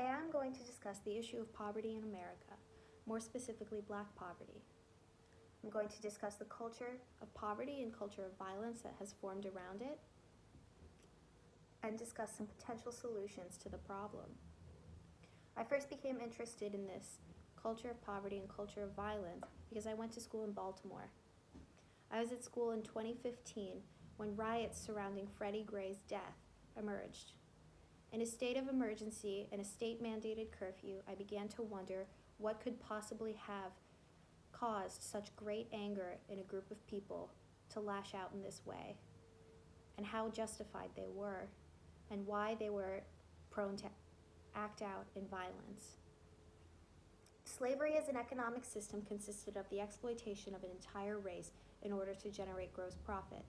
Today I'm going to discuss the issue of poverty in America, more specifically Black poverty. I'm going to discuss the culture of poverty and culture of violence that has formed around it, and discuss some potential solutions to the problem. I first became interested in this culture of poverty and culture of violence because I went to school in Baltimore. I was at school in 2015 when riots surrounding Freddie Gray's death emerged. In a state of emergency and a state-mandated curfew, I began to wonder what could possibly have caused such great anger in a group of people to lash out in this way, and how justified they were, and why they were prone to act out in violence. Slavery as an economic system consisted of the exploitation of an entire race in order to generate gross profit.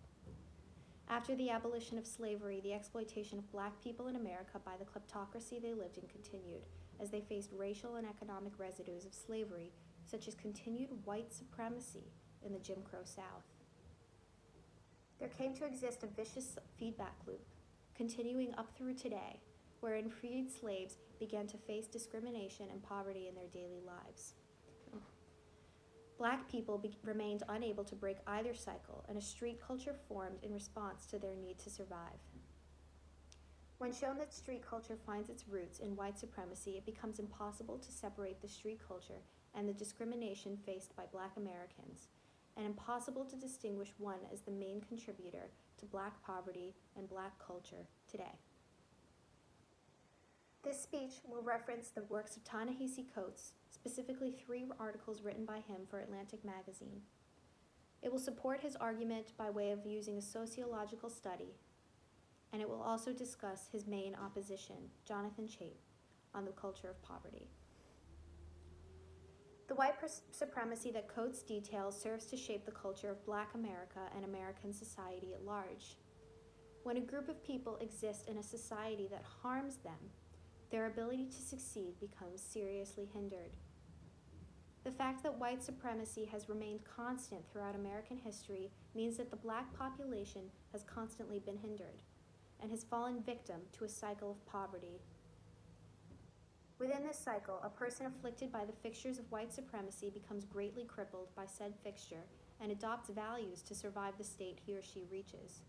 After the abolition of slavery, the exploitation of Black people in America by the kleptocracy they lived in continued, as they faced racial and economic residues of slavery, such as continued white supremacy in the Jim Crow South. There came to exist a vicious feedback loop, continuing up through today, wherein freed slaves began to face discrimination and poverty in their daily lives. Black people remained unable to break either cycle, and a street culture formed in response to their need to survive. When shown that street culture finds its roots in white supremacy, it becomes impossible to separate the street culture and the discrimination faced by Black Americans, and impossible to distinguish one as the main contributor to Black poverty and Black culture today. This speech will reference the works of Ta-Nehisi Coates, specifically 3 articles written by him for Atlantic Magazine. It will support his argument by way of using a sociological study, and it will also discuss his main opposition, Jonathan Chait, on the culture of poverty. The white supremacy that Coates details serves to shape the culture of Black America and American society at large. When a group of people exist in a society that harms them, their ability to succeed becomes seriously hindered. The fact that white supremacy has remained constant throughout American history means that the Black population has constantly been hindered and has fallen victim to a cycle of poverty. Within this cycle, a person afflicted by the fixtures of white supremacy becomes greatly crippled by said fixture and adopts values to survive the state he or she reaches.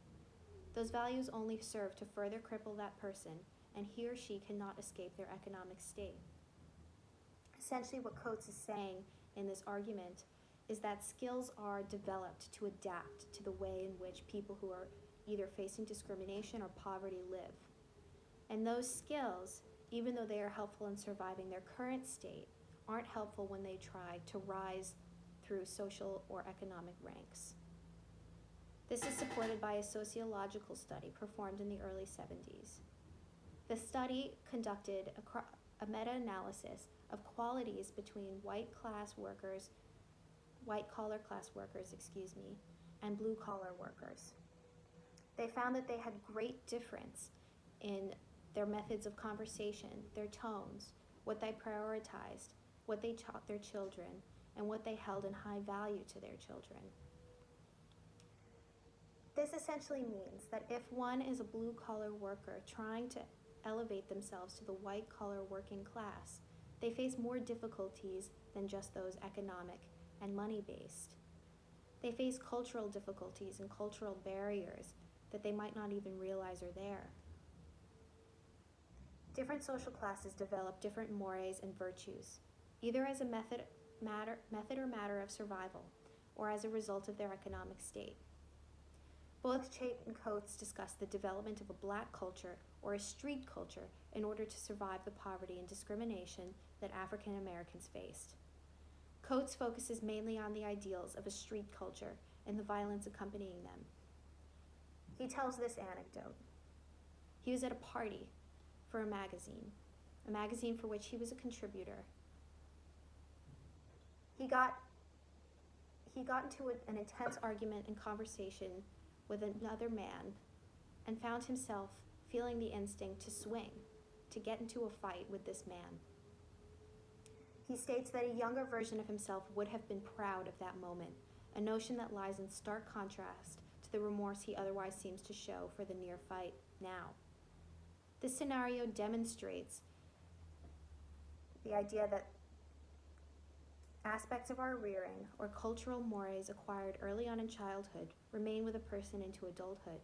Those values only serve to further cripple that person, and he or she cannot escape their economic state. Essentially, what Coates is saying in this argument is that skills are developed to adapt to the way in which people who are either facing discrimination or poverty live. And those skills, even though they are helpful in surviving their current state, aren't helpful when they try to rise through social or economic ranks. This is supported by a sociological study performed in the early 70s. The study conducted a meta-analysis of qualities between white-collar class workers, and blue-collar workers. They found that they had great difference in their methods of conversation, their tones, what they prioritized, what they taught their children, and what they held in high value to their children. This essentially means that if one is a blue-collar worker trying to elevate themselves to the white-collar working class, they face more difficulties than just those economic and money-based. They face cultural difficulties and cultural barriers that they might not even realize are there. Different social classes develop different mores and virtues, either as a method or matter of survival, or as a result of their economic state. Both Chait and Coates discuss the development of a Black culture or a street culture in order to survive the poverty and discrimination that African Americans faced. Coates focuses mainly on the ideals of a street culture and the violence accompanying them. He tells this anecdote. He was at a party for a magazine for which he was a contributor. He got into an intense argument and conversation with another man and found himself feeling the instinct to swing, to get into a fight with this man. He states that a younger version of himself would have been proud of that moment, a notion that lies in stark contrast to the remorse he otherwise seems to show for the near fight now. This scenario demonstrates The idea that aspects of our rearing or cultural mores acquired early on in childhood remain with a person into adulthood.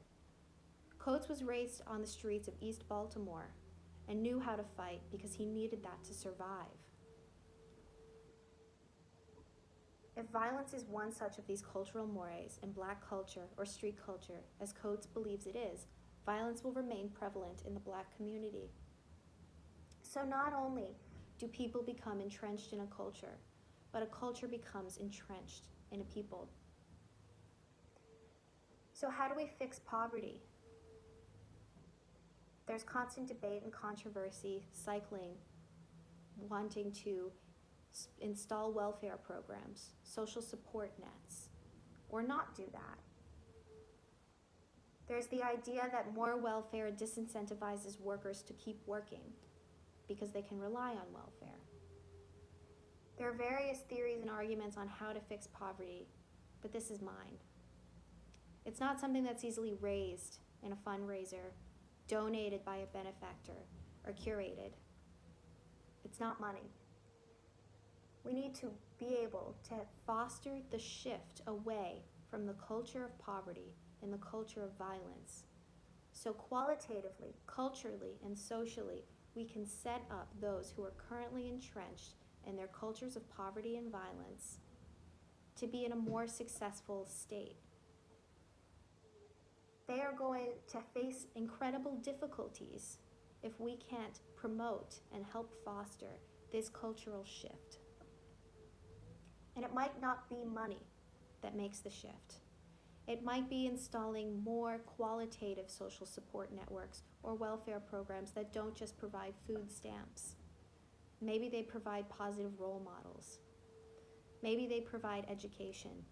Coates was raised on the streets of East Baltimore and knew how to fight because he needed that to survive. If violence is one such of these cultural mores in Black culture or street culture, as Coates believes it is, violence will remain prevalent in the Black community. So not only do people become entrenched in a culture, but a culture becomes entrenched in a people. So how do we fix poverty? There's constant debate and controversy cycling, wanting to install welfare programs, social support nets, or not do that. There's the idea that more welfare disincentivizes workers to keep working because they can rely on welfare. There are various theories and arguments on how to fix poverty, but this is mine. It's not something that's easily raised in a fundraiser, donated by a benefactor, or curated. It's not money. We need to be able to foster the shift away from the culture of poverty and the culture of violence. So qualitatively, culturally, and socially, we can set up those who are currently entrenched in their cultures of poverty and violence to be in a more successful state. They are going to face incredible difficulties if we can't promote and help foster this cultural shift. And it might not be money that makes the shift. It might be installing more qualitative social support networks or welfare programs that don't just provide food stamps. Maybe they provide positive role models. Maybe they provide education.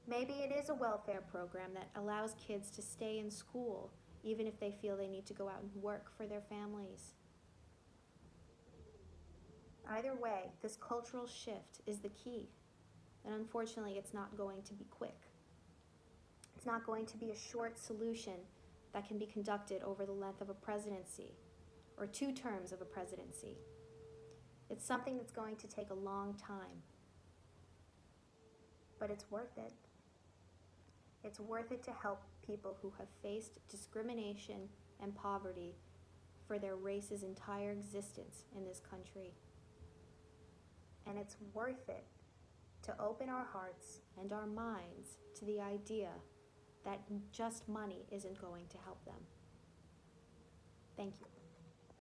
Maybe it is a welfare program that allows kids to stay in school even if they feel they need to go out and work for their families. Either way, this cultural shift is the key, and unfortunately it's not going to be quick. It's not going to be a short solution that can be conducted over the length of a presidency or 2 terms of a presidency. It's something that's going to take a long time, but it's worth it. It's worth it to help people who have faced discrimination and poverty for their race's entire existence in this country. And it's worth it to open our hearts and our minds to the idea that just money isn't going to help them. Thank you.